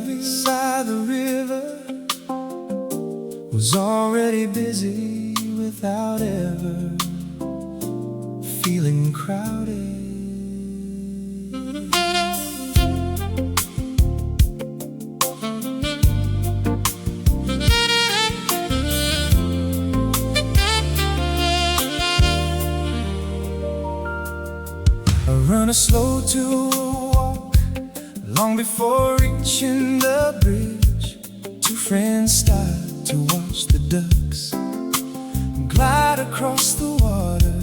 Beside the river was already busy without ever feeling crowded. A runner slow to a walk, long before reaching the bridge, two friends stopped to watch the ducks glide across the water.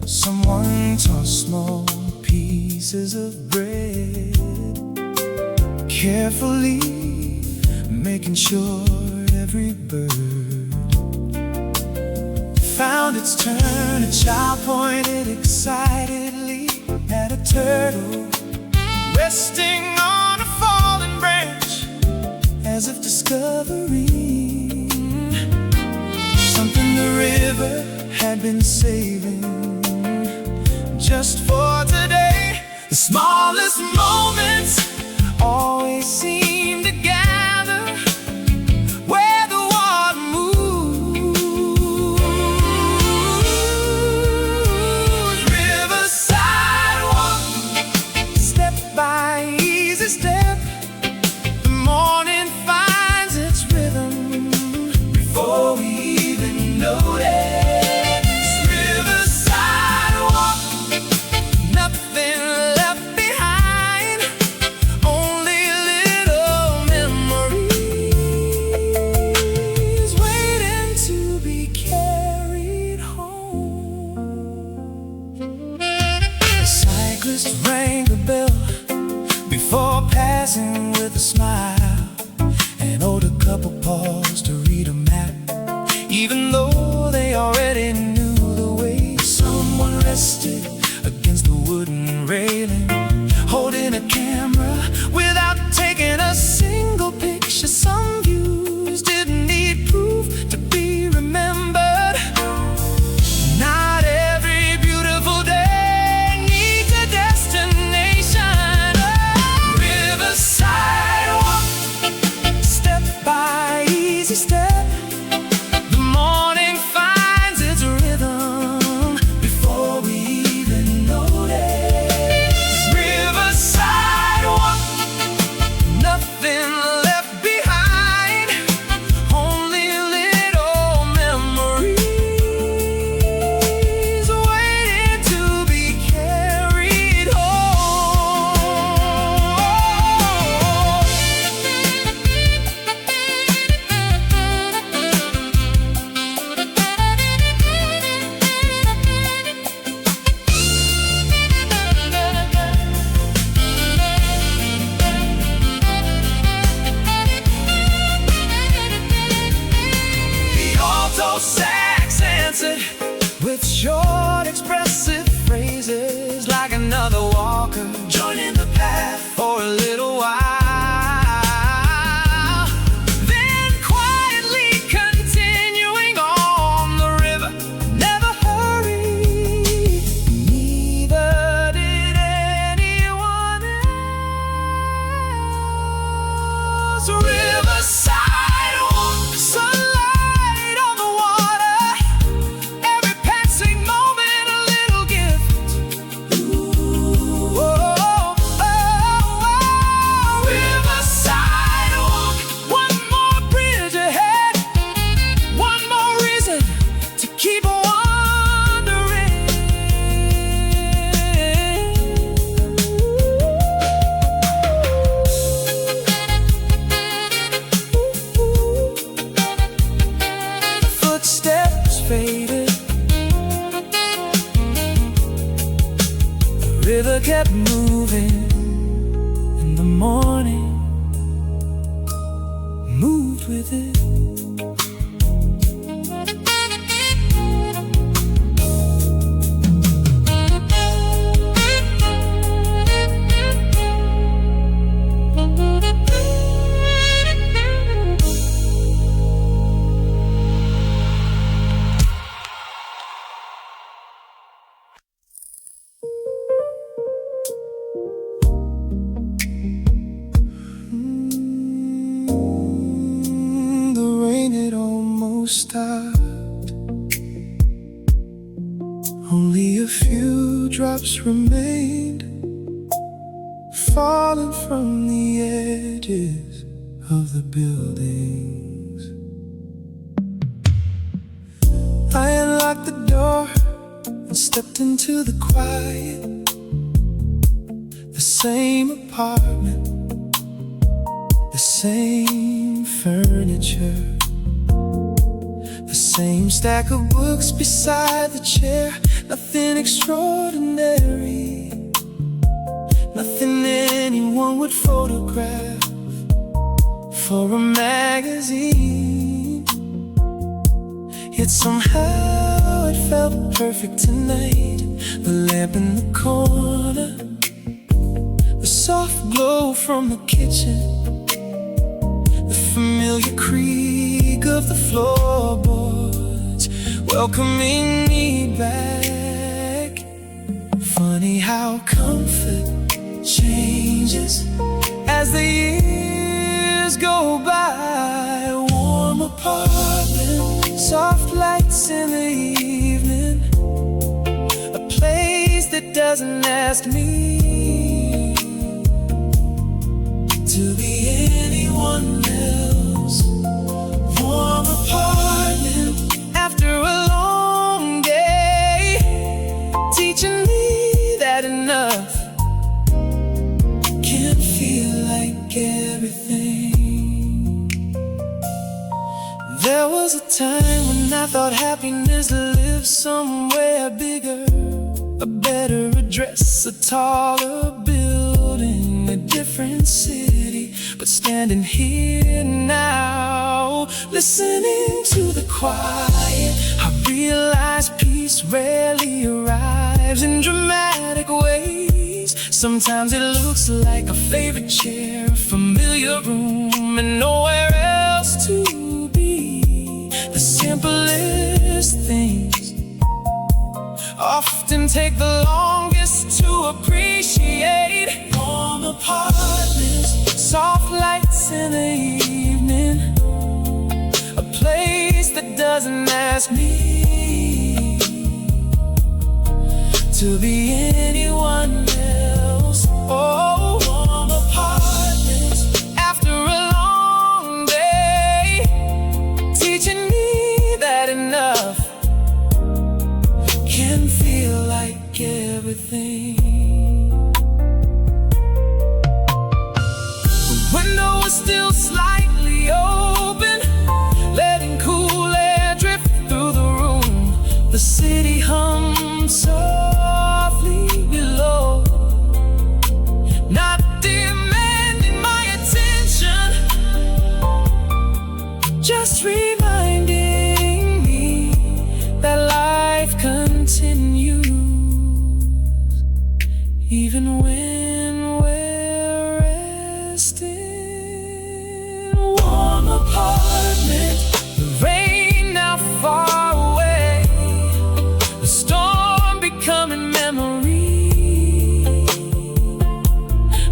Someone tossed small pieces of bread, carefully making sure every bird found its turn. A child pointed excitedly at a turtle resting on a fallen branch, as if discovering something the river had been saving just for today. The smallest moments always seem to gather where the water moves. Riverside walk, step by easy step, the morning finds its rhythm before we even notice. Riverside walk, nothing left behind, only little memories waiting to be carried home. The cyclist rang the bell before passing with a smile, and owed a couple paused to read a map, even though they already knew the way. Someone rested against the wooden railing, holding a camera without taking a single picture. Some views didn't need proof to be remembered. Not every beautiful day needs a destination. Riverside walk, step by easy step, the morning finds its rhythm before we even notice. Riverside walk, nothing left behind, only little memories waiting to be carried home. The alto sax answered with short expressive phrases, like another walker joining the path for a little while, then quietly continuing on the river. Never hurried, neither did anyone else. Riverside walk, sunlight on the water, every passing moment a little gift. Ooh, oh, oh, oh. Riverside walk, one more bridge ahead, one more reason to keep wandering. Footsteps faded, the river kept moving, and the morning moved with it. stopped. Only a few drops remained, falling from the edges of the buildings. I unlocked the door and stepped into the quiet. The same apartment, the same furniture, the same stack of books beside the chair. Nothing extraordinary, nothing anyone would photograph for a magazine. Yet somehow it felt perfect tonight. The lamp in the corner, the soft glow from the kitchen, the familiar creak of the floorboards welcoming me back. Funny how comfort changes as the years go by. Warm apartment, soft lights in the evening, a place that doesn't ask me to be anyone else. Warm apartment after a long day, teaching me that enough can feel like everything. There was a time when I thought happiness lived somewhere bigger, a better address, a taller building, a different city. But standing here now, listening to the quiet, I realize peace rarely arrives in dramatic ways. Sometimes it looks like a favorite chair, a familiar room, and nowhere else to be. The simplest things often take the longest to appreciate. Warm apartments, soft lights in the evening, a place that doesn't ask me to be anyone else. Oh, warm apartments after a long day, teaching me that enough can feel like everything. The window is still slightly open, letting cool air drift through the room. The city hums softly below, not demanding my attention, just reminding me that life continues even when we're resting. Warm apartment, the rain now far away, the storm becoming memory.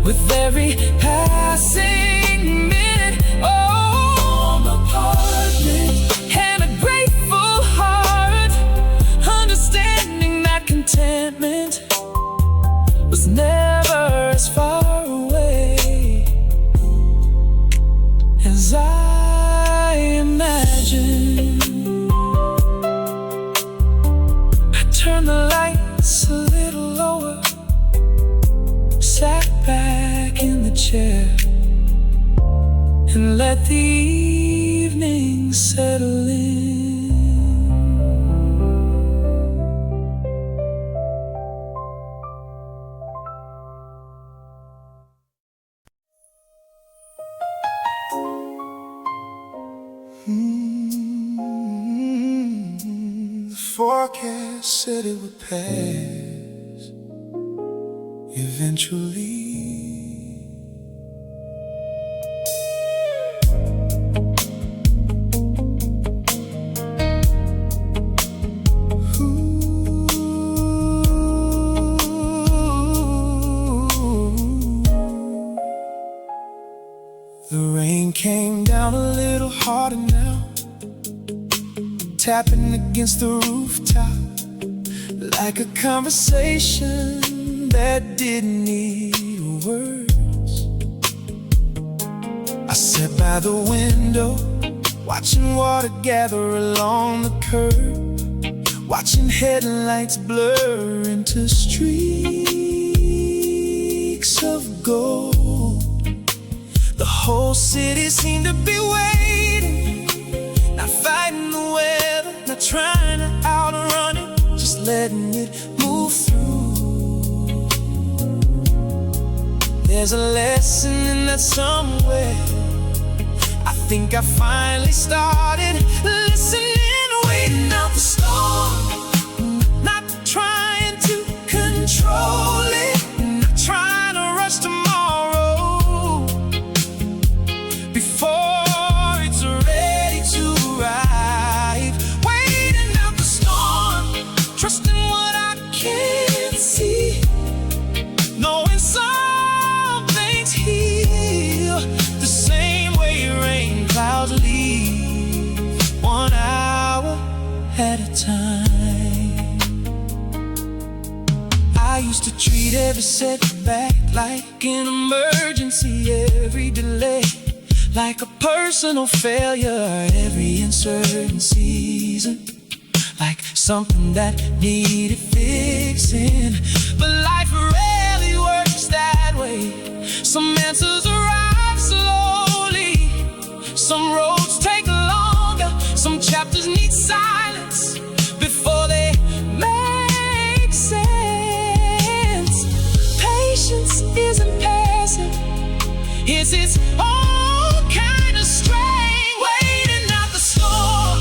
With every passing minute, oh, warm apartment and a grateful heart, understanding that contentment was never as far away as I imagined. I turned the lights a little lower, sat back in the chair, and let the evening settle in. The forecast said it would pass eventually. The rain came down a little harder now, tapping against the rooftop, like a conversation that didn't need words. I sat by the window, watching water gather along the curb, watching headlights blur into streaks of gold. The whole city seemed to be waiting, not fighting the weather, not trying to outrun it, just letting it move through. There's a lesson in that somewhere. I think I finally started listening, waiting out the storm, not trying to control it, not trying to rush tomorrow before it's ready to arrive. Waiting out the storm, trusting what I can't see, knowing some things heal the same way rain clouds leave, 1 hour at a time. I used to treat every setback like an emergency, every delay like a personal failure, every uncertain season like something that needed fixing. But life rarely works that way. Some answers arrive slowly, some roads take longer, some chapters need silence before they make sense. Patience isn't passive, it's its own kind of strain. Waiting out the storm,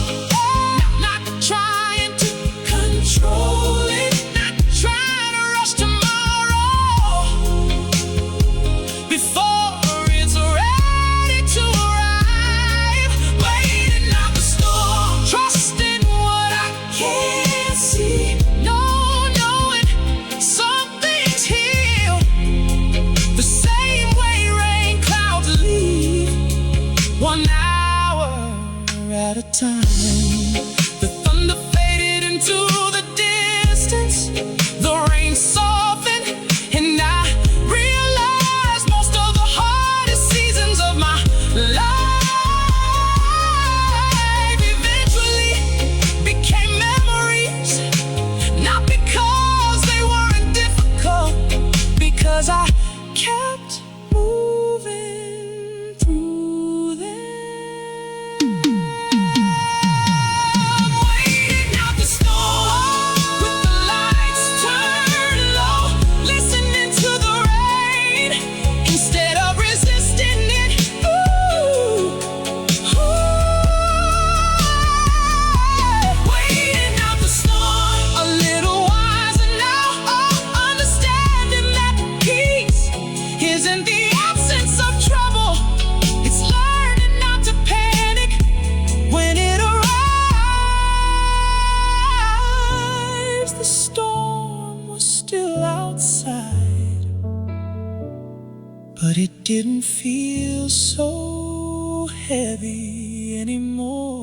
not trying to control it, not trying to rush tomorrow before it's ready to arrive. Waiting out the storm, trusting what I can't see, knowing something's heal the same way rain clouds leave, 1 hour at a time. The thunder faded into the distance, the rain softened, and I realized most of the hardest seasons of my life eventually became memories, not because they weren't difficult, because I kept moving through them. Waiting out the storm, with the lights turned low, listening to the rain instead of resisting it. Waiting out the storm, a little wiser now, understanding that peace isn't the absence of trouble, it's learning not to panic when it arrives. The storm was still outside, but it didn't feel so heavy anymore.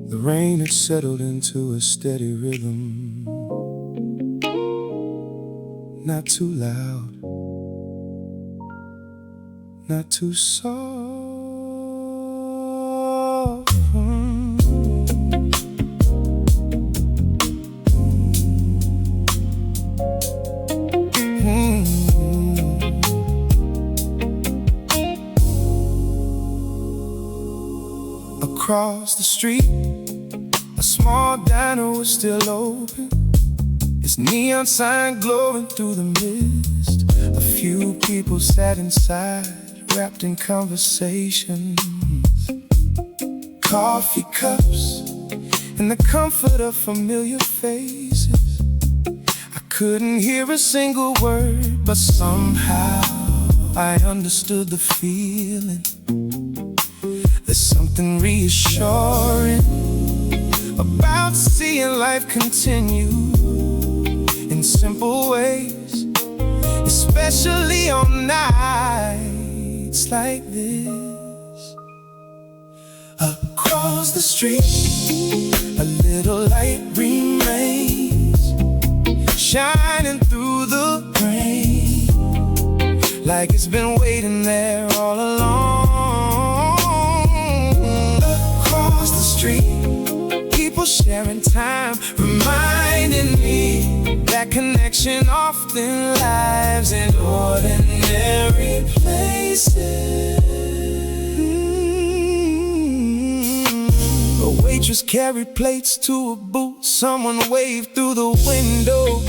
The rain had settled into a steady rhythm, not too loud, not too soft. Across the street, a small diner was still open, its neon sign glowing through the mist. A few people sat inside, wrapped in conversations. coffee cups and the comfort of familiar faces. I couldn't hear a single word, but somehow I understood the feeling. There's something reassuring about seeing life continue in simple ways, especially on nights like this. Across the street, a little light remains, shining through the rain, like it's been waiting there all along. Across the street, people sharing time, reminding me that connection often lives in ordinary places. A waitress carried plates to a booth, someone waved through the window.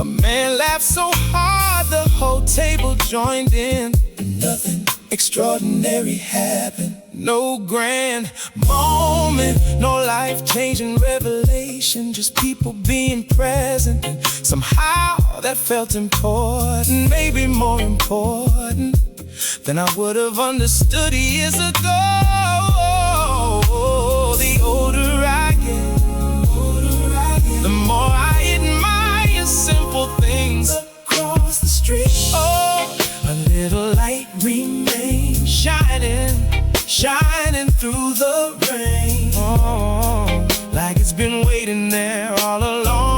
A man laughed so hard the whole table joined in. Nothing extraordinary happened, no grand moment, no life-changing revelation, just people being present. And somehow that felt important, maybe more important than I would have understood years ago. The older I get, the more I admire simple things across the street. Oh, a little light remains, shining through the rain. Oh, like it's been waiting there all along.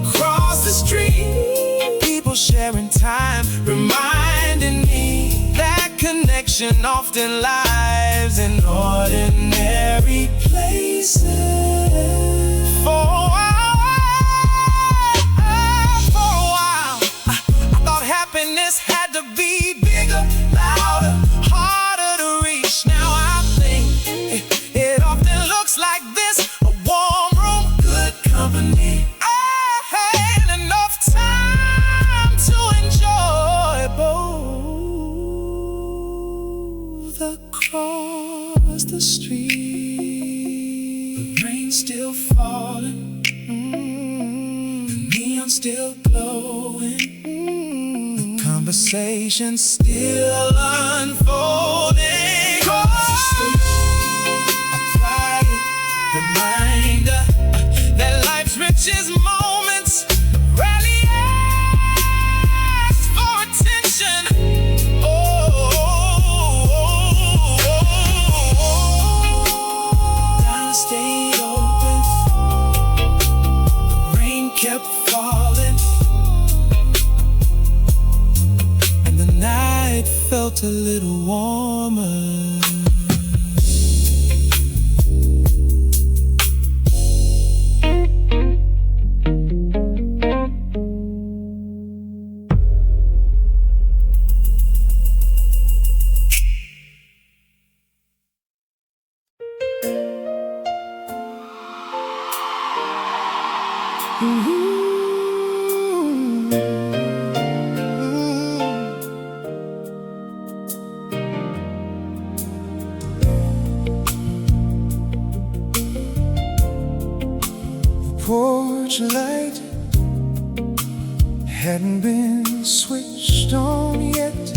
Across the street, people sharing time, reminding me that connection often lies in ordinary places. For a while, I thought happiness had to be bigger, louder, harder to reach. Now I think it often looks like this: a warm room, good company, and enough time to enjoy both. Across the street, the rain still falling, the neon still glowing, the conversation still unfolding. Across the street, a quiet reminder that life's richest moments rarely ask for attention. Stayed open, the rain kept falling, and the night felt a little warmer. Porch light hadn't been switched on yet.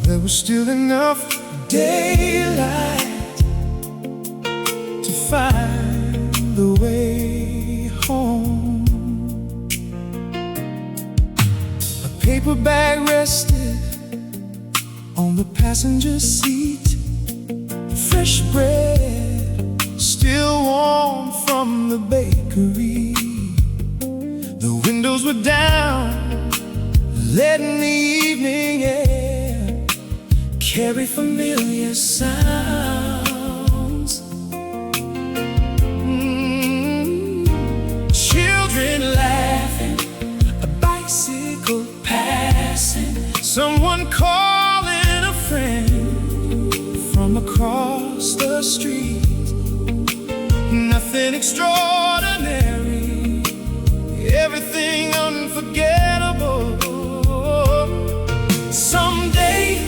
There was still enough daylight to find the way home. A paper bag rested on the passenger seat, fresh bread still warm from the bakery. The windows were down, letting the evening air carry familiar sounds. Children laughing, a bicycle passing, someone calling a friend from across the street. Nothing extraordinary, everything unforgettable. Someday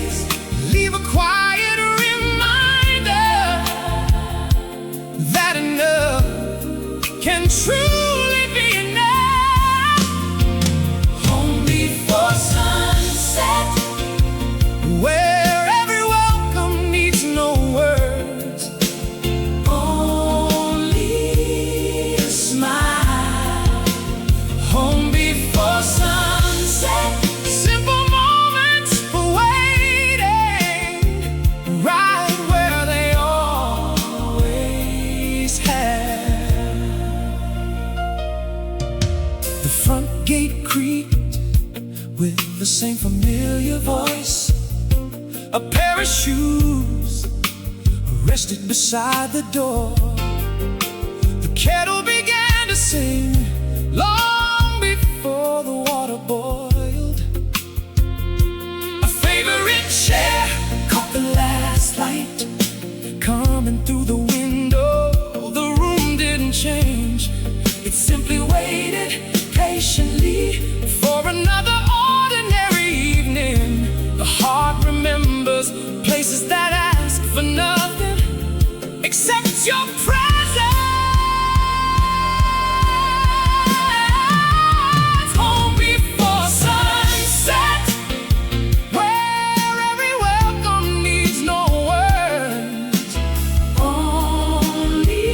The front gate creaked with the same familiar voice. A pair of shoes rested beside the door. The kettle began to sing long before the water boiled. A favorite chair caught the last light coming through the window. The room didn't change, it simply waited patiently for another ordinary evening. The heart remembers places that ask for nothing except your presence. Home before sunset, where every welcome needs no words, only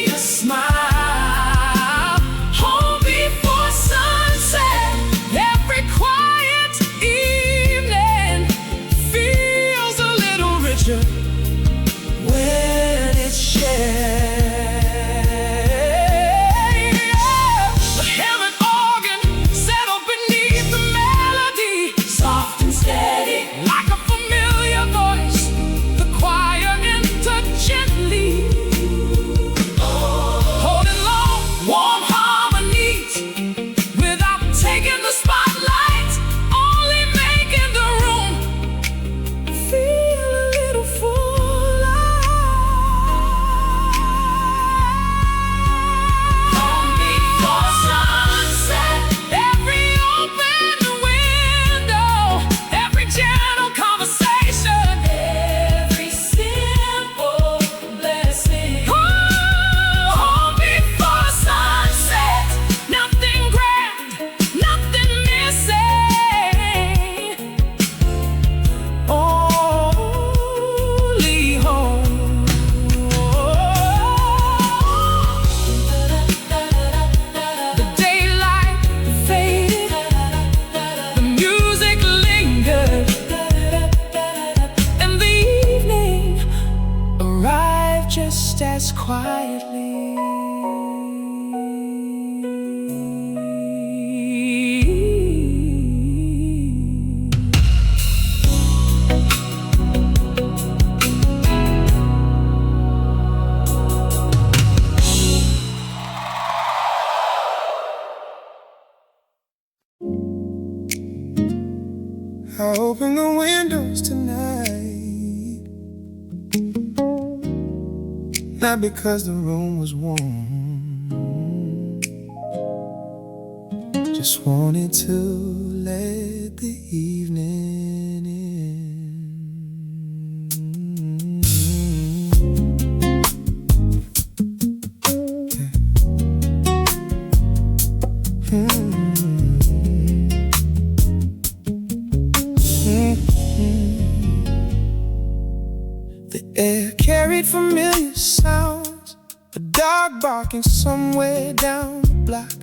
a smile. Home before sunset, every quiet evening feels a little richer when it's shared. The hammered organ settled beneath the melody, soft and steady like a familiar voice. The choir entered gently, holding long, warm harmonies without taking the spotlight, only making the room feel a little fuller. Home before sunset, every open window, every gentle conversation, every simple blessing. Home before sunset, nothing grand, nothing missing, only home. The daylight faded, the music lingered, and the evening arrived just as quietly. I open the windows tonight, not because the room was warm, just wanted to let the evening in. The air carried familiar sounds, a dog barking somewhere down the block,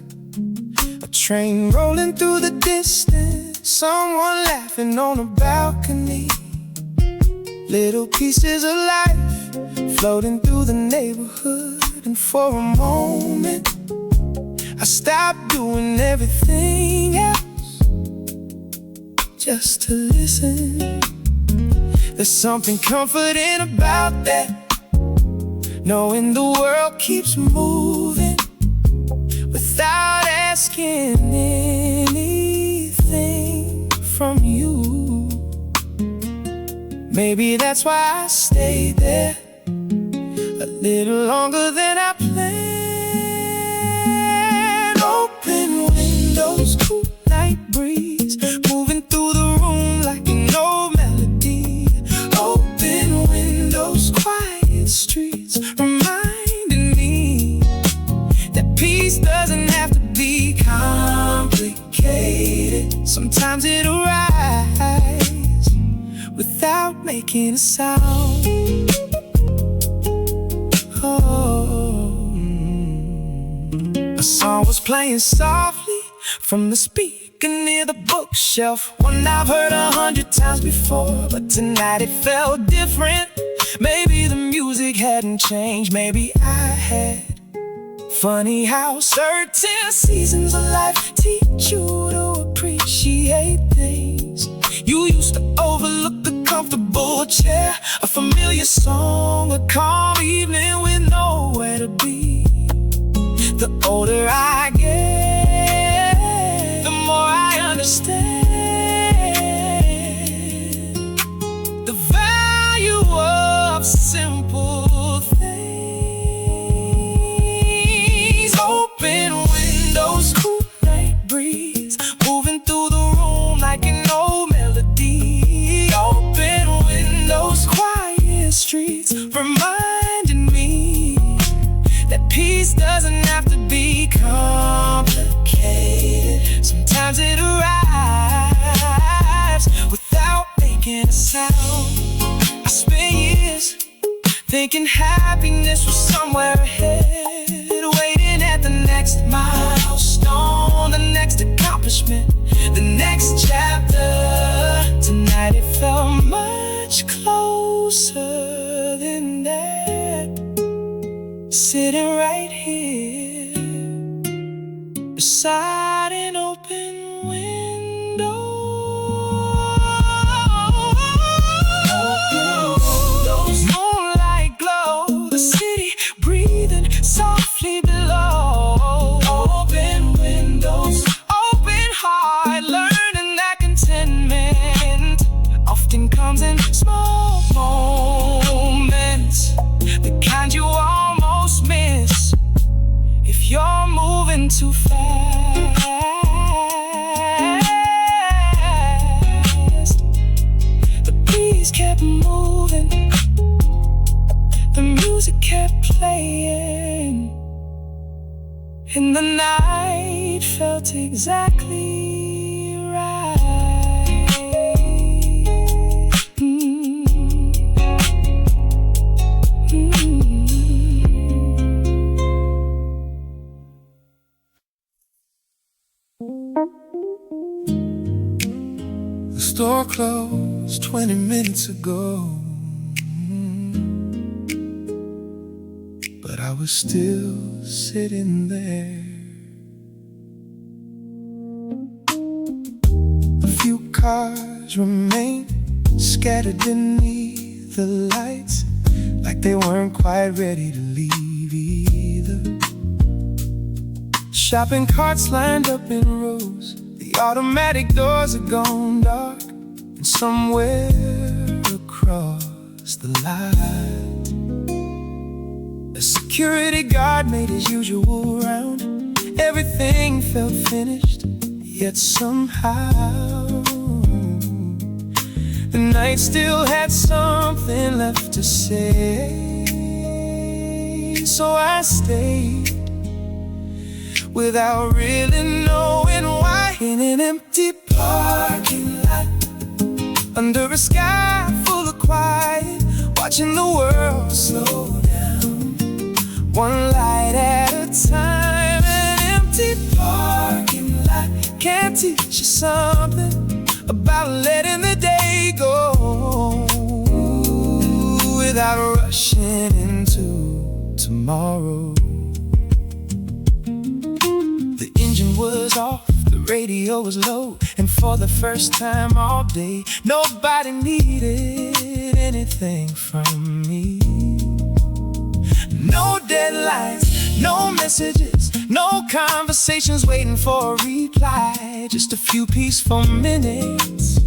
a train rolling through the distance, someone laughing on a balcony. Little pieces of life floating through the neighborhood, and for a moment I stopped doing everything else just to listen. There's something comforting about that, knowing the world keeps moving without asking anything from you. Maybe that's why I stayed there a little longer than I planned. Open windows, cool night breeze moving through the room like an old melody. Open windows, quiet streets reminding me that peace doesn't have to be complicated. Sometimes it arrives without making a sound. A song was playing softly from the speaker near the bookshelf, one I've heard 100 times before, but tonight it felt different. Maybe the music hadn't changed, maybe I had. Funny how certain seasons of life teach you to appreciate things. You used to overlook the comfortable chair, a familiar song, a calm evening with nowhere to be. The older I get, the more I understand the value of simple things. Open windows, cool night breeze, moving through the room like an old melody. Open windows, quiet streets, reminding me that peace doesn't have to be complicated. Sometimes it arrives without making a sound. I spent years thinking happiness was somewhere ahead, waiting at the next milestone, the next accomplishment, the next chapter. Tonight it felt much closer than that, sitting right here beside an open window. Moonlight glow, the city breathing softly below. Open windows, open heart, learning that contentment often comes in small moments, the kind you almost miss if you're moving too fast. The breeze kept moving, the music kept playing, and the night felt exactly right. The store closed 20 minutes ago, but I was still sitting there. A few cars remained scattered beneath the lights, like they weren't quite ready to leave either. Shopping carts lined up in rows, the automatic doors are gone dark, and somewhere across the line, a security guard made his usual round. Everything felt finished, yet somehow the night still had something left to say. So I stayed without really knowing why, in an empty parking lot, under a sky full of quiet, watching the world slow down, one light at a time. An empty parking lot can teach you something about letting the day go without rushing into tomorrow. The engine was off, the radio was low, and for the first time all day, nobody needed anything from me. No deadlines, no messages, no conversations waiting for a reply. Just a few peaceful minutes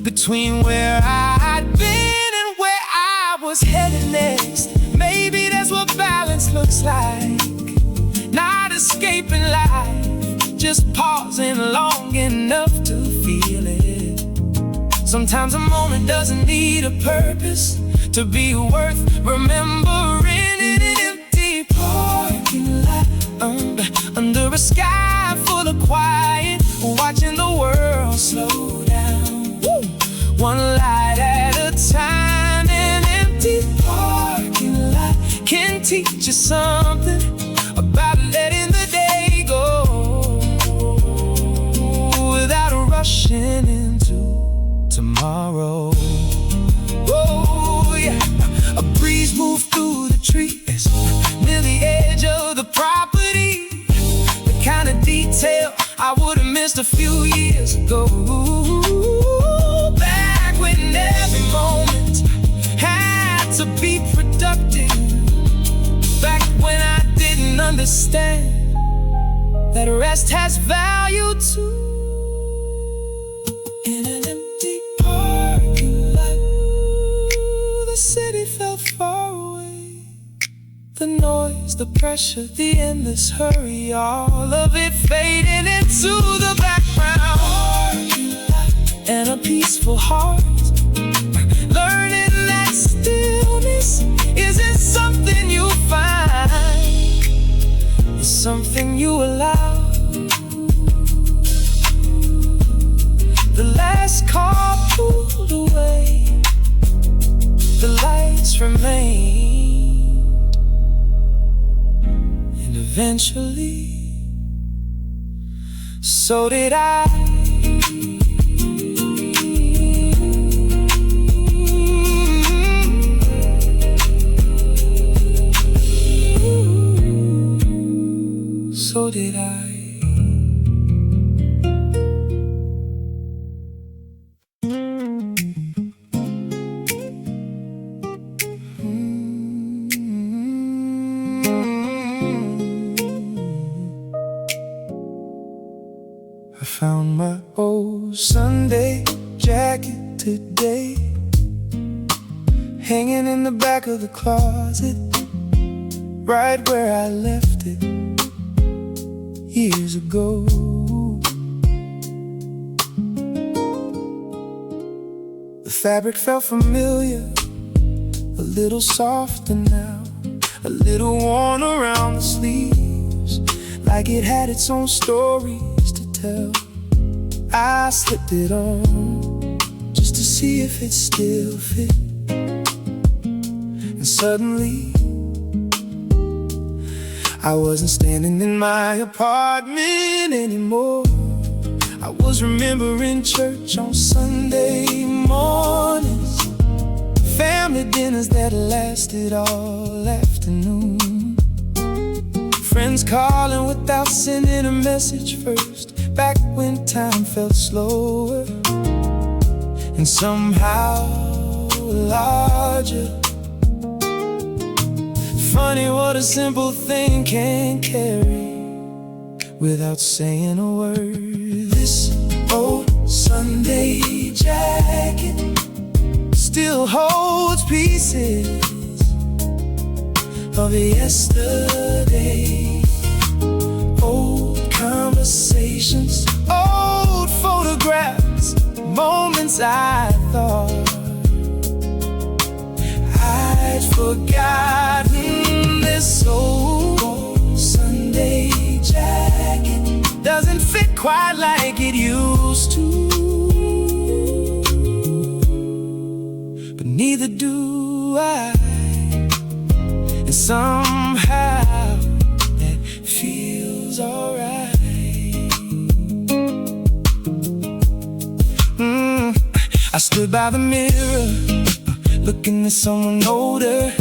between where I'd been and where I was headed next. Maybe that's what balance looks like. Not escaping life, just pausing long enough to feel it. Sometimes a moment doesn't need a purpose to be worth remembering. In an empty parking lot, under a sky full of quiet, watching the world slow down, one light at a time. An empty parking lot can teach you something about letting the day go without rushing into tomorrow. Oh yeah, a breeze moved through the trees near the edge of the I would have missed a few years ago. Back when every moment had to be productive. Back when I didn't understand that rest has value too. In an empty parking lot, the city felt far away. The noise, the pressure, the endless hurry, all of it fading into the background. And a peaceful heart, learning that stillness isn't something you find, it's something you allow. The last car pulled away, the lights remain, and eventually, so did I. So did I. I found my old Sunday jacket today, hanging in the back of the closet, right where I left it years ago. The fabric felt familiar, a little softer now, a little worn around the sleeves, like it had its own stories to tell. I slipped it on just to see if it still fit, and suddenly I wasn't standing in my apartment anymore. I was remembering church on Sunday mornings, family dinners that lasted all afternoon, friends calling without sending a message first, back when time felt slower and somehow larger. Funny what a simple thing can carry without saying a word. This old Sunday jacket still holds pieces of yesterday. Old conversations, old photographs, moments I thought I'd forgotten. This old Sunday jacket doesn't fit quite like it used to, but neither do I, and somehow that feels alright. I stood by the mirror, looking at someone older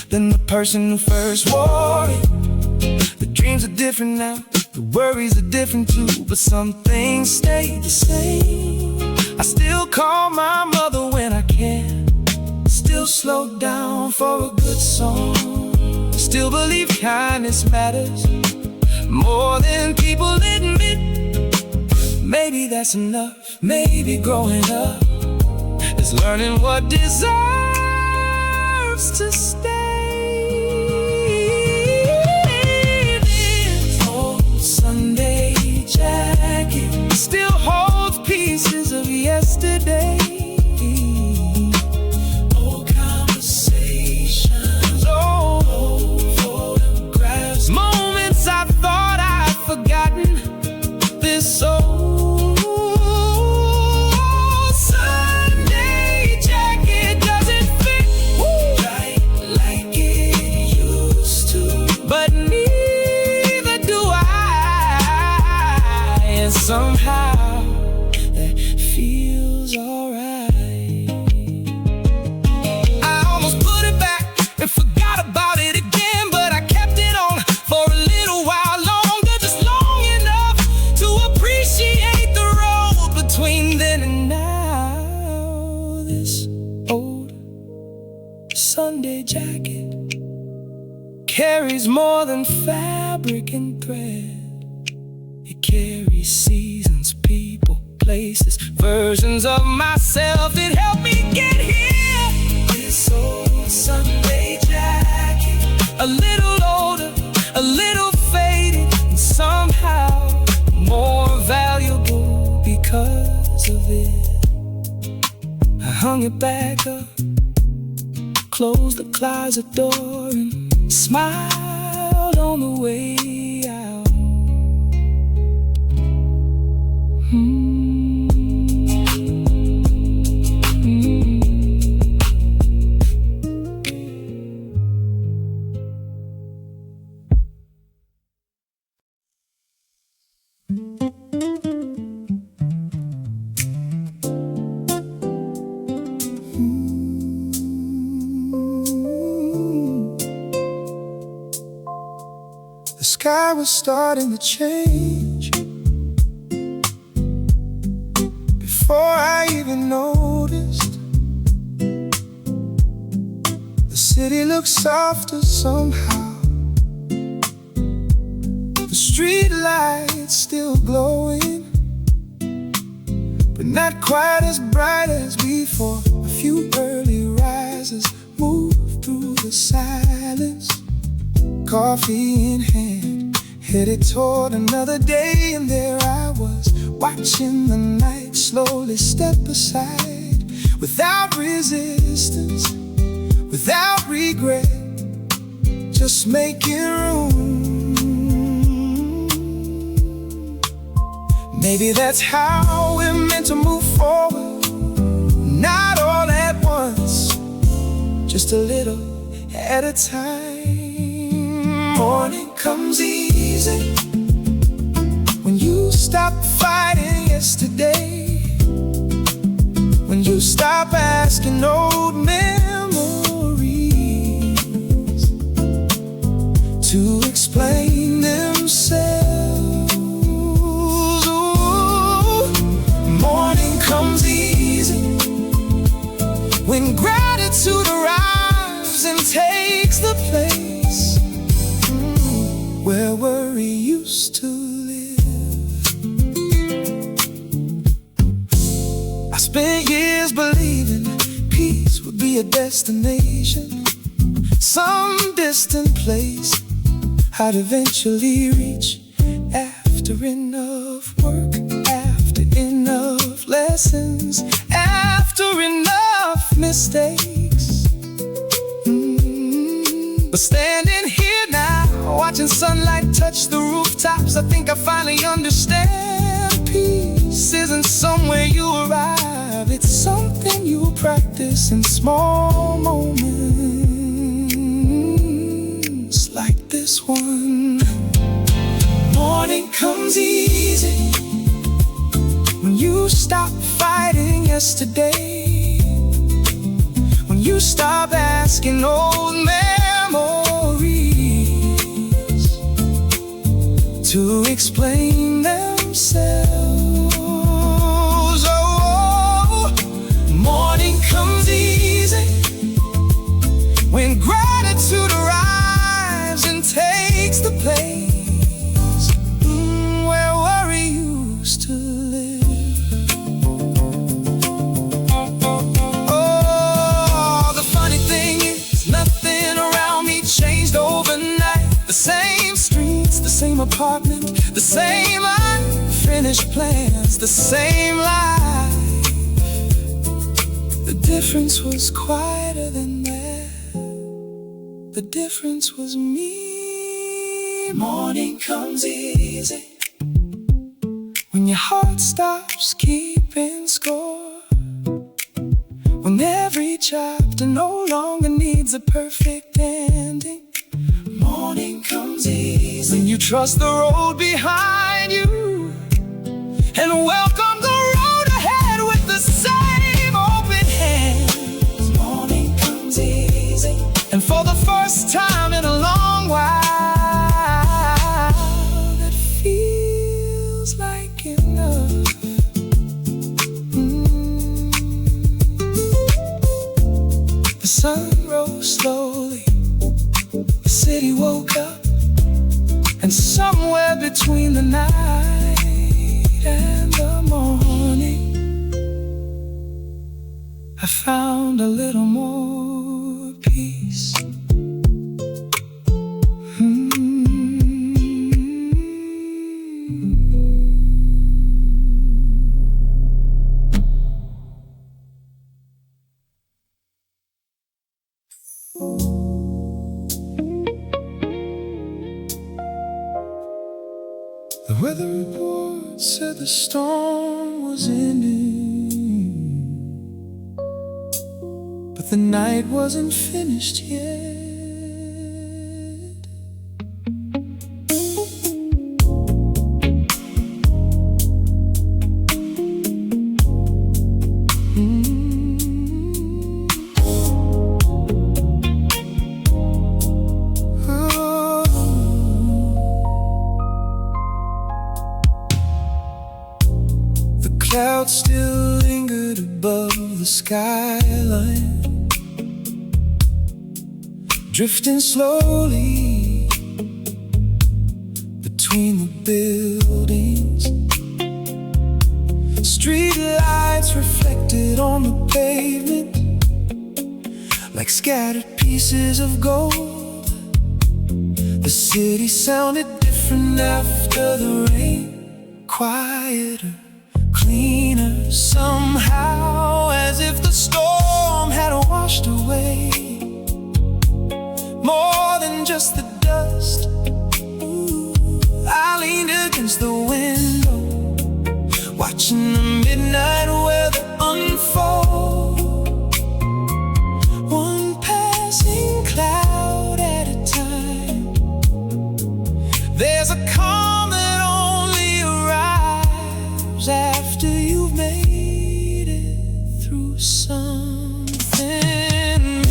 than the person who first wore it. The dreams are different now, the worries are different too, but some things stay the same. I still call my mother when I can, still slow down for a good song, still believe kindness matters more than people admit. Maybe that's enough, maybe growing up is learning what deserves to stay. Sunday jacket still holds pieces of yesterday. Old conversations, old photographs, moments I thought I'd forgotten. This old Sunday jacket doesn't fit right like it used to, but neither do I. And somehow that feels alright. I almost put it back and forgot about it again, but I kept it on for a little while longer, just long enough to Sunday jacket carries more than fabric and thread. It carries seasons, people, places, versions of myself that helped me get here. This old Sunday jacket, a little older, a little faded, and somehow more valuable because of it. I hung it back up, closed the closet door, and smiled on the way out. The sky was starting to change before I even noticed. The city looked softer somehow, the street lights still glowing, but not quite as bright as before. A few early risers moved through the silence, coffee in hand, headed toward another day. And there I was, watching the night slowly step aside, without resistance, without regret, just making room. Maybe that's how we're meant to move forward, not all at once, just a little at a time. Morning comes easy when you stop fighting yesterday, when you stop asking old memories to explain themselves. Ooh, morning comes easy when gratitude arrives and takes the place where worry used to live. I spent years believing peace would be a destination, some distant place I'd eventually reach after enough work, after enough lessons, after enough mistakes. But standing here now, watching sunlight touch the rooftops, I think I finally understand. Peace isn't somewhere you arrive, it's something you practice in small moments like this one. Morning comes easy when you stop fighting yesterday, when you stop asking old memories to explain themselves. Oh, morning comes easy when gratitude arrives and takes the place where worry used to live. Oh, the funny thing is, nothing around me changed overnight. The same streets, the same apartment, the same unfinished plans, the same life. The difference was quieter than that. The difference was me. Morning comes easy when your heart stops keeping score, when every chapter no longer needs a perfect ending. Morning comes easy when you trust the road behind you and welcome the road ahead with the same open hands. Morning comes easy, and for the first time in a long while, it feels like enough. The sun rose slow city woke up, and somewhere between the night and the morning, I found a little more peace. The weather report said the storm was ending, but the night wasn't finished yet. Clouds still lingered above the skyline, drifting slowly between the buildings. Street lights reflected on the pavement like scattered pieces of gold. The city sounded different after the rain, quieter, cleaner somehow, as if the storm had washed away more than just the dust. I leaned against the window, watching the midnight weather unfold, one passing cloud at a time. There's a calm that only arrives after you've made it through something.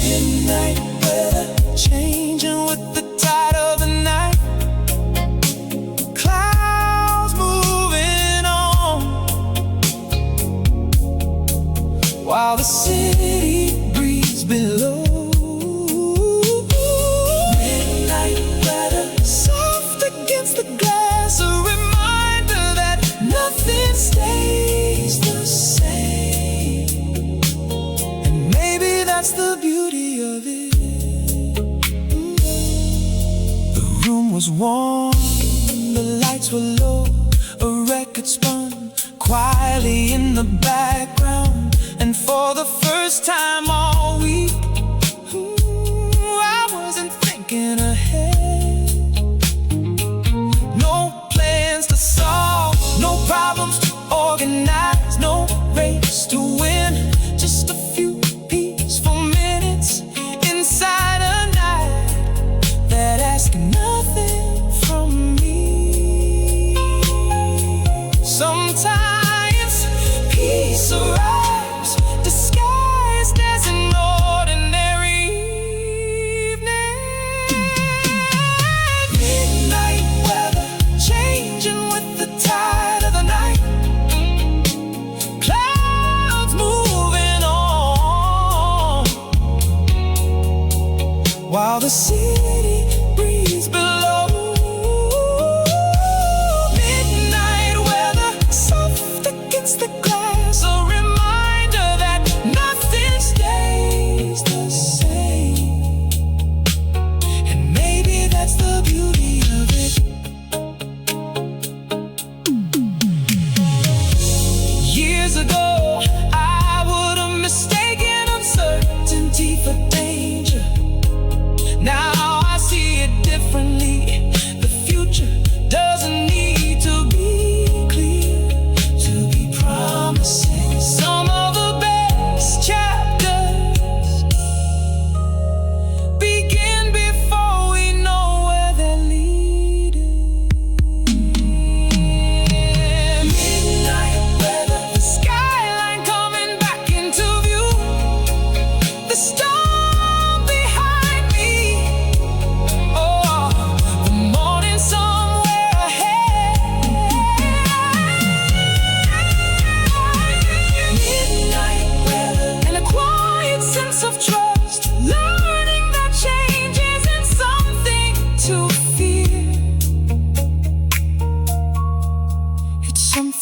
Midnight weather changing with the tide of the night, clouds moving on, while the city breathes below. Midnight weather soft against the glass, a reminder that nothing stays the same. And maybe that's the beauty of it. The room was warm, the lights were low, a record spun quietly in the background. And for the first time all week, I wasn't thinking ahead. No plans to solve, no problems to organize, no race to win, just a few peaceful minutes inside a night that asked nothing from me. Sometimes peace arrives disguised as an ordinary evening. Midnight weather changing with the tide of the night, clouds moving on, while the city breathes below. Midnight weather soft against the glass, a reminder that nothing stays the same. And maybe that's the beauty of it. Years ago, I would have mistaken uncertainty for danger. Now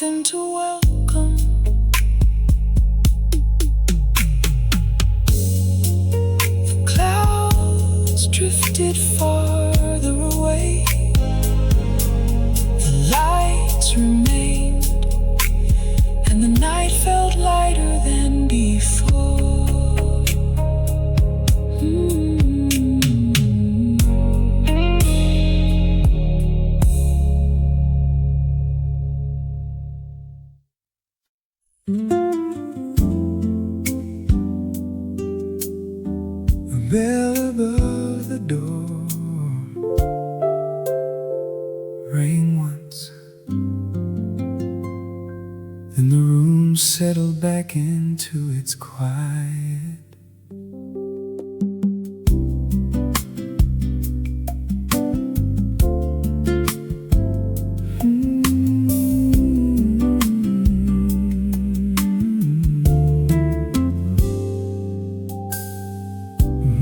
nothing to welcome. The clouds drifted farther away. The lights remained, and the night felt lighter than before. A bell above the door rang once, then the room settled back into its quiet.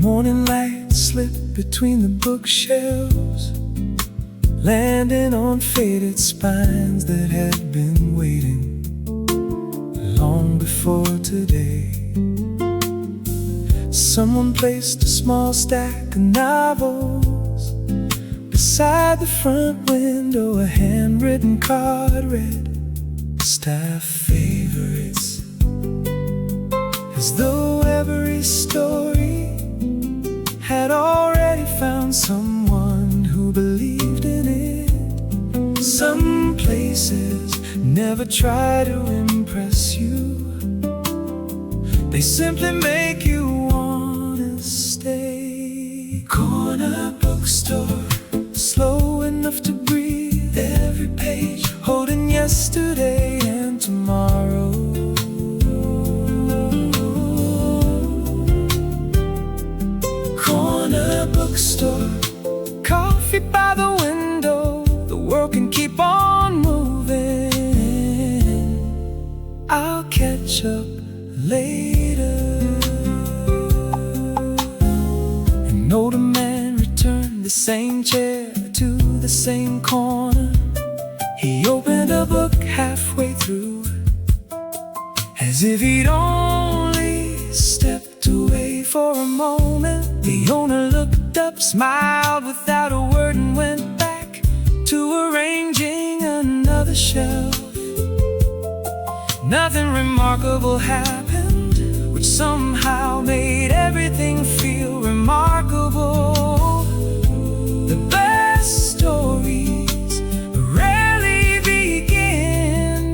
Morning light slipped between the bookshelves, landing on faded spines that had been waiting long before today. Someone placed a small stack of novels beside the front window. A handwritten card read, "Staff favorites," as though every story had already found someone who believed in it. Some places never try to impress you, they simply make you wanna stay. Corner bookstore, slow enough to breathe, every page holding yesterday and tomorrow. Bookstore, coffee by the window, the world can keep on moving. I'll catch up later. An older man returned the same chair to the same corner. He opened a book halfway through, as if he'd only stepped away for a moment. The owner looked up, smiled without a word, and went back to arranging another shelf. Nothing remarkable happened, which somehow made everything feel remarkable. The best stories rarely begin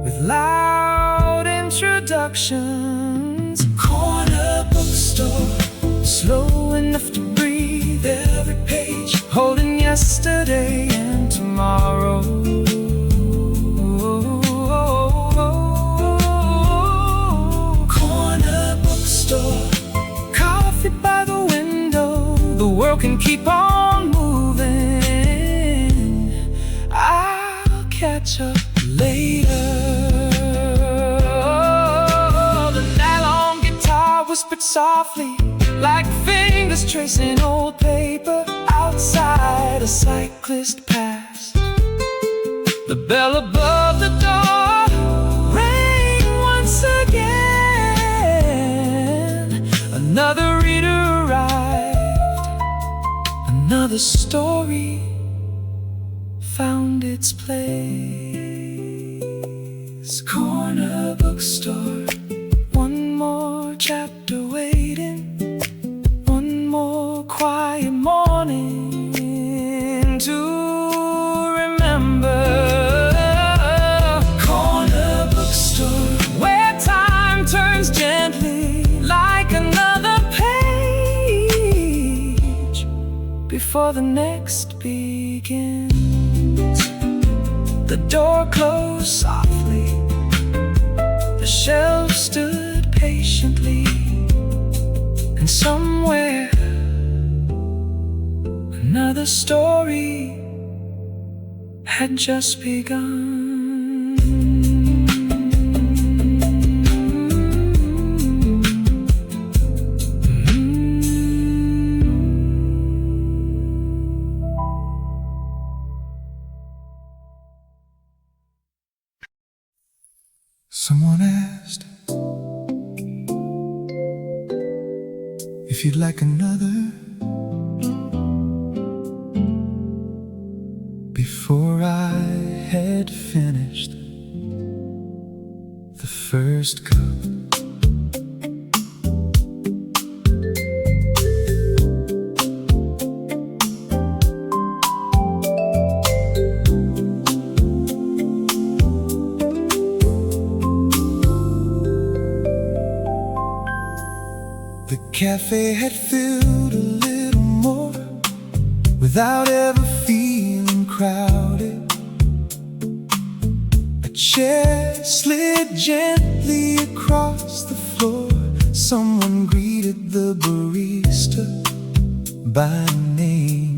with loud introductions. Corner bookstore, slow enough to breathe, every page holding yesterday and tomorrow. Corner bookstore, coffee by the window, the world can keep on moving. I'll catch up later. The nylon guitar whispered softly, like fingers tracing old paper. Outside, a cyclist passed. The bell above the door rang once again. Another reader arrived, another story found its place. Corner bookstore, one more chapter waiting, one more quiet morning to remember. Corner bookstore, where time turns gently like another page before the next begins. The door closed softly, the shelves stood patiently, and somewhere another story had just begun. Someone asked if you'd like another. Before I had finished the first cup, the cafe had filled a little more without ever feeling crowded. A chair slid gently across the floor. Someone greeted the barista by name.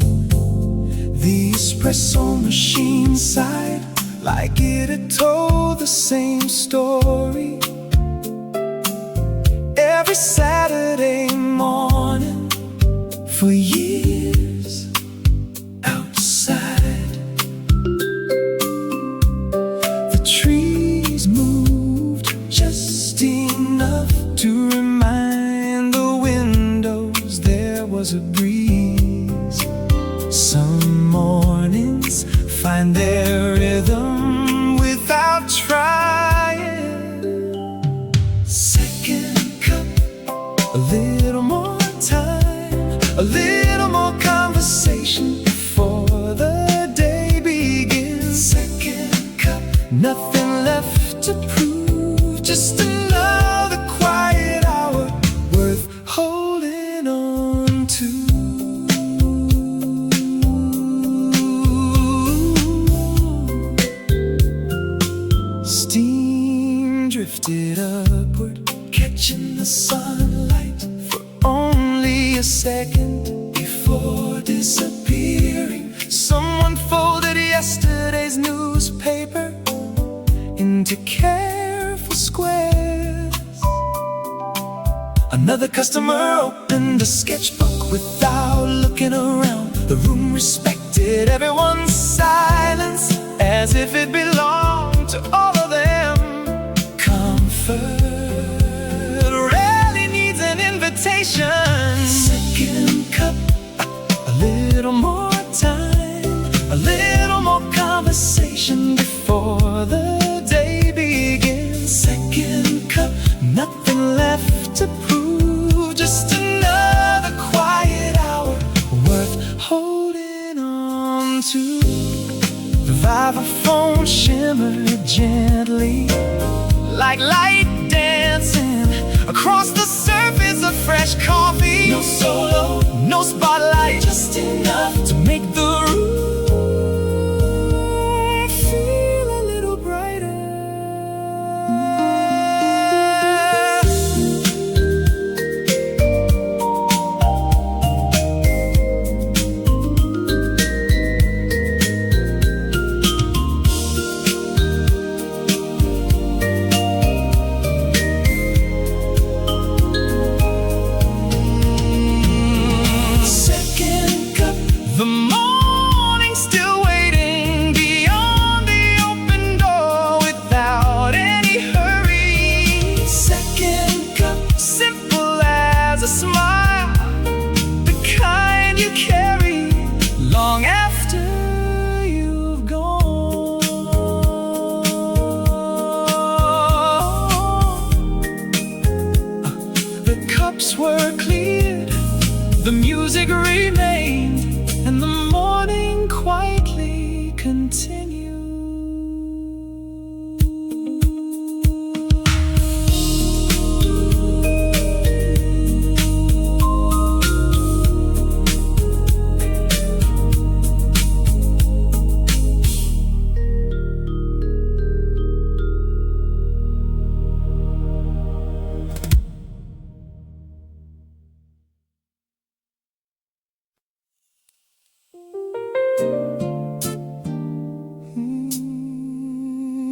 The espresso machine sighed like it had told the same story. Every Saturday morning for years outside, the trees moved just enough to remind the windows there was a breeze. Some mornings find their rhythm without trying. Second cup, a little more time, a little more conversation before the day begins. Second cup, nothing left to prove, just another quiet hour worth holding on to. Steam drifted upward, catching the sunlight for only a second before disappearing. Someone folded yesterday's newspaper into careful squares. Another customer opened a sketchbook without looking around. The room respected everyone's silence as if it belonged to all of them. Comfort rarely needs an invitation. Second cup, a little more time, a little more conversation before the day begins. Second cup, nothing left to prove, just another quiet hour worth holding on to. The vibraphone shimmered gently like light dancing across the surface of fresh coffee. No solo, no spotlight, just enough to make the room feel a little brighter. The morning's still waiting beyond the open door without any hurry. Second cup, simple as a smile, the kind you carry long after you've gone. The cups were cleared, the music remained, and the morning quietly continued.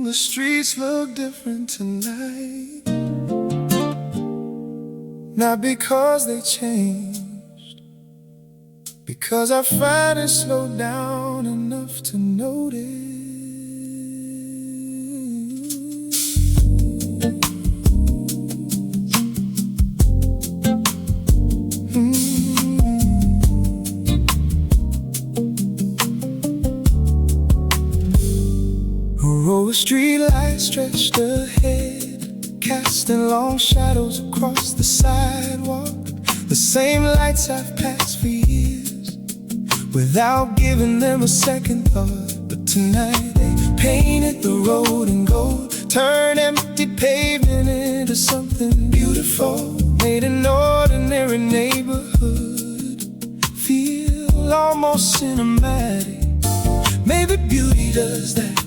The streets look different tonight, not because they changed, because I finally slowed down enough to notice A street light stretched ahead, casting long shadows across the sidewalk. The same lights I've passed for years, without giving them a second thought. But tonight they painted the road in gold, turned empty pavement into something beautiful, made an ordinary neighborhood feel almost cinematic. Maybe beauty does that.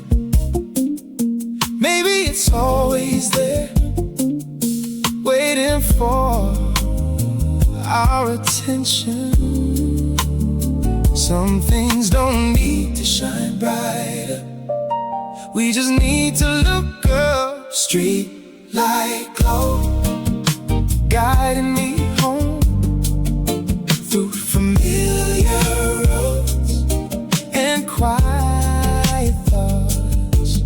Maybe it's always there, waiting for our attention. Some things don't need to shine brighter, we just need to look up. Street light glow, guiding me home through familiar roads and quiet thoughts.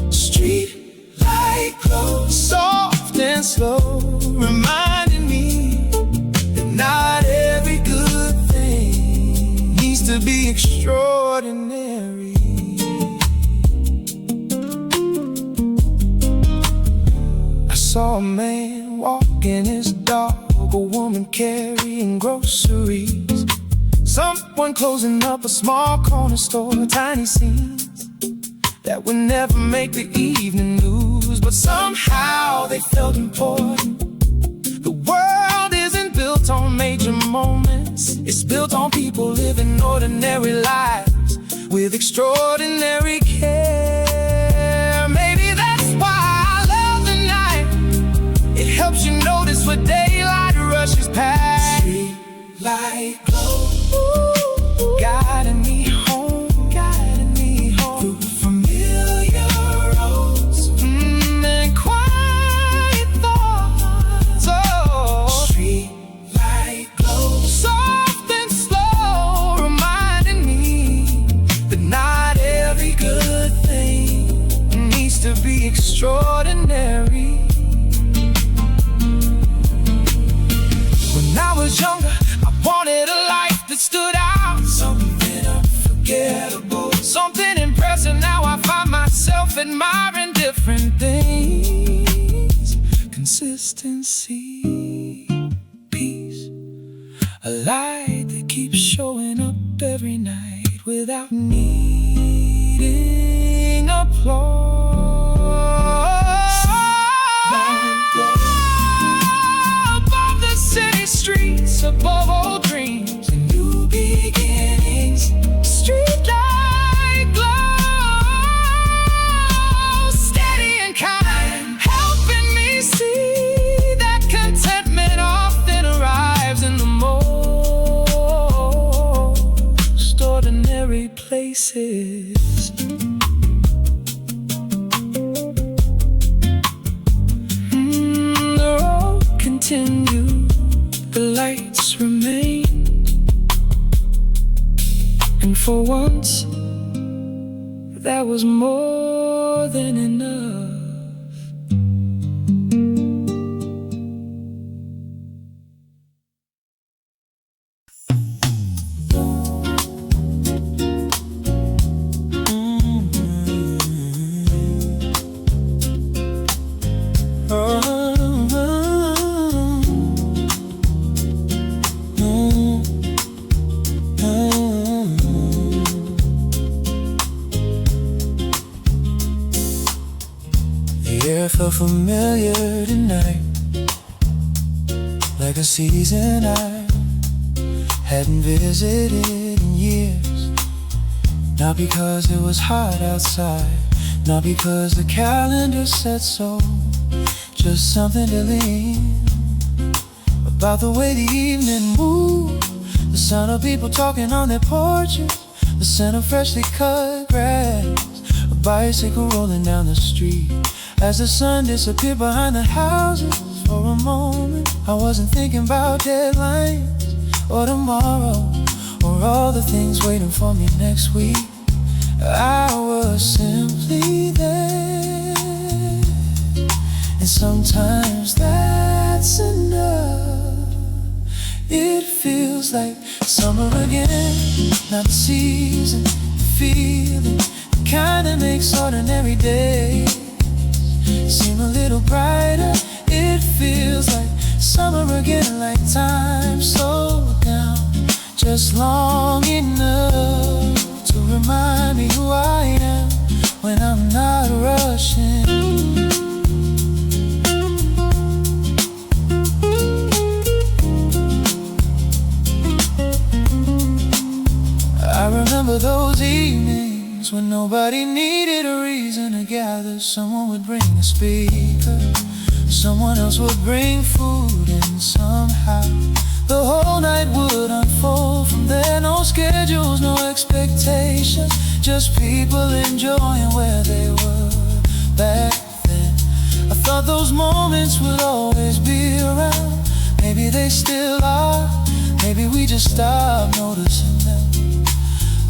Street light glow, soft and slow, reminding me that not every good thing needs to be extraordinary. I saw a man walking his dog, a woman carrying groceries, someone closing up a small corner store. Tiny scenes that would never make the evening news, but somehow they felt important. The world isn't built on major moments, it's built on people living ordinary lives with extraordinary care. Maybe that's why I love the night. It helps you notice what daylight rushes past. Street light glow, guiding me home, through familiar roads and quiet thoughts. Oh, street light glow, soft and slow, reminding me that not every good thing needs to be extraordinary. When I was younger, I wanted a life that stood out, something unforgettable, something impressive. Now I find myself admiring different things. Consistency, peace, a light that keeps showing up every night without needing applause. Above the city streets, above old dreams and new beginnings. Street light glow, steady and kind, helping me see that contentment often arrives in the most ordinary places. The road continued, the lights remained, and for once that was more than enough. The air felt familiar tonight, like a season I hadn't visited in years. Not because it was hot outside, not because the calendar said so, just something to lean about the way the evening moved. The sound of people talking on their porches, the scent of freshly cut grass, a bicycle rolling down the street as the sun disappeared behind the houses. For a moment I wasn't thinking about deadlines or tomorrow or all the things waiting for me next week. I was simply there, and sometimes that's enough. It feels like summer again, not the season, the feeling, the kind that makes ordinary days seem a little brighter. It feels like summer again, like time slowed down just long enough to remind me who I am when I'm not rushing. I remember those evenings when nobody needed a reason to gather. Someone would bring a speaker, someone else would bring food, and somehow the whole night would unfold from there. No schedules, no expectations, just people enjoying where they were back then. I thought those moments would always be around. Maybe they still are, maybe we just stopped noticing them.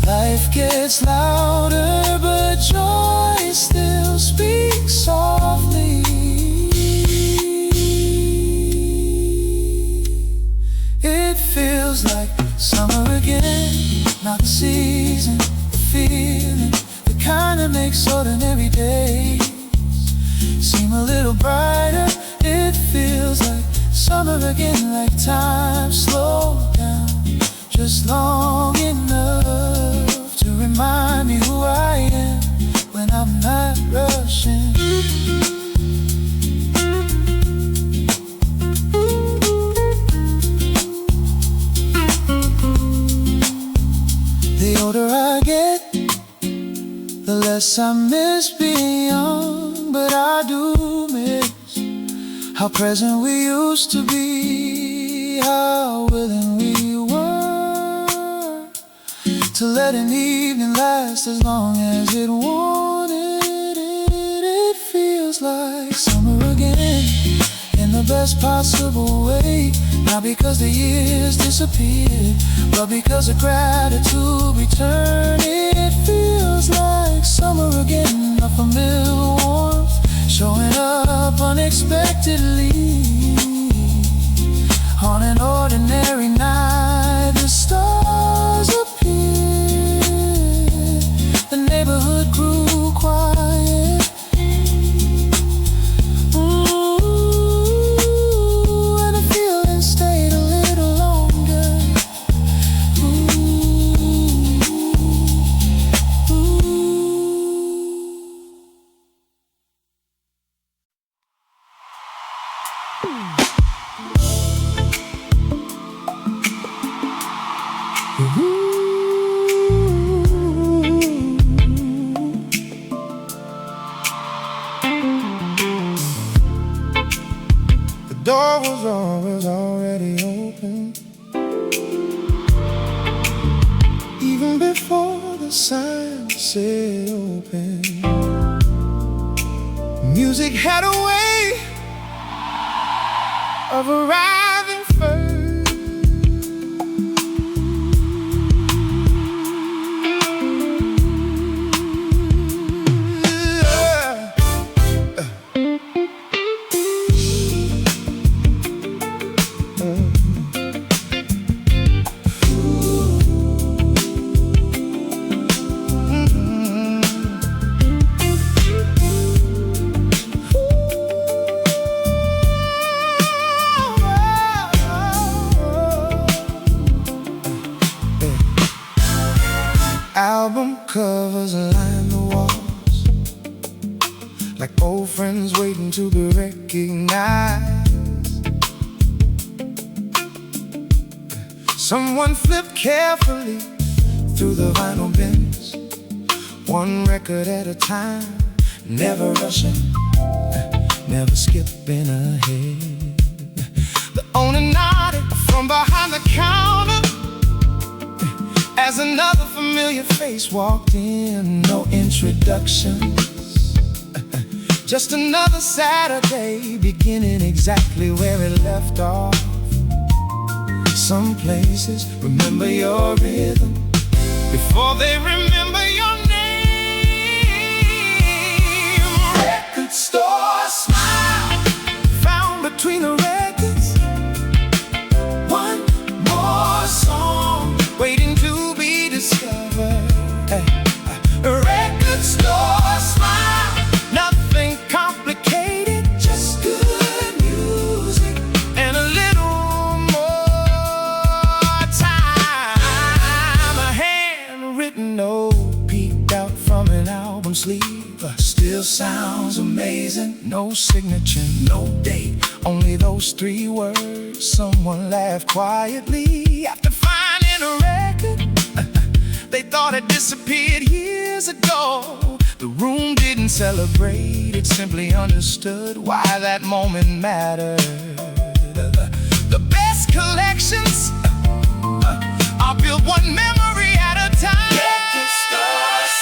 Life gets louder, but joy still speaks softly. It feels like summer again, not the season, the feeling, the kind that makes ordinary days seem a little brighter. It feels like summer again, like time slowed down just long enough to remind me who I am when I'm not rushing. The older I get, the less I miss being young. But I do miss how present we used to be, how willing we were to let an evening last as long as it wanted it. It feels like summer again, in the best possible way. Not because the years disappeared, but because of gratitude returned. It feels like summer again, a familiar warmth showing up unexpectedly. On an ordinary night, the stars appeared, the neighborhood grew quiet. And the feeling stayed a little longer. The door was always already open, even before the sign said open. Music had a way of arriving first. Album covers line the walls, like old friends waiting to be recognized. Someone flipped carefully through the vinyl bins, one record at a time, never rushing, never skipping ahead. The owner nodded from behind the counter as another familiar face walked in. No introductions, just another Saturday beginning exactly where it left off. Some places remember your rhythm before they remember your name. Record store smile found between the records, one more song waiting to be discovered. A record store Still sounds amazing. No signature, no date, only those 3 words. Someone laughed quietly after finding a record. They thought it disappeared years ago. The room didn't celebrate, it simply understood why that moment mattered. The best collections are built one memory at a time. Record stores,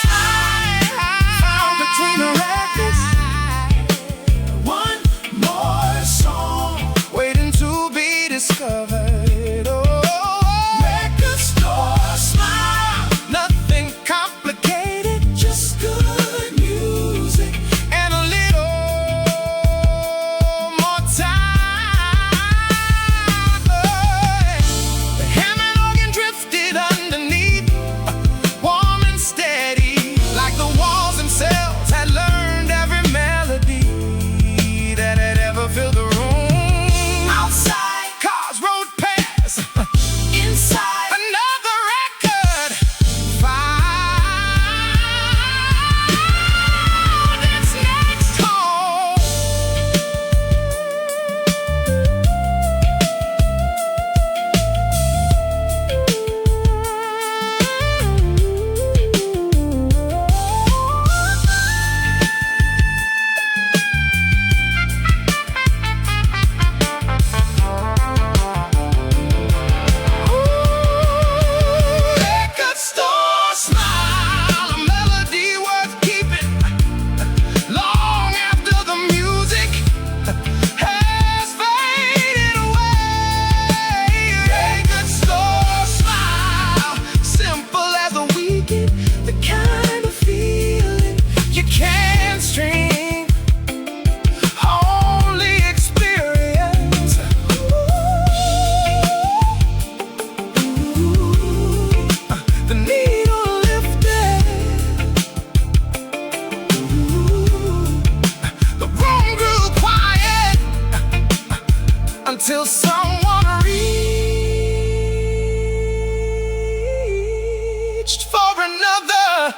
found between the records. One more song waiting to be discovered. Oh, record store smile, nothing complicated, just good music and a little more time. The Hammond organ drifted underneath, warm and steady, like the walls themselves had learned every melody that had ever filled the room. Outside, cars rode past. Inside, another record found its next home. Record store smile, a melody worth keeping long after the music has faded away. Record store smile, simple as a weekend, the kind of feeling you can't stream, only experience. The needle lifted, the room grew quiet until someone reached for another.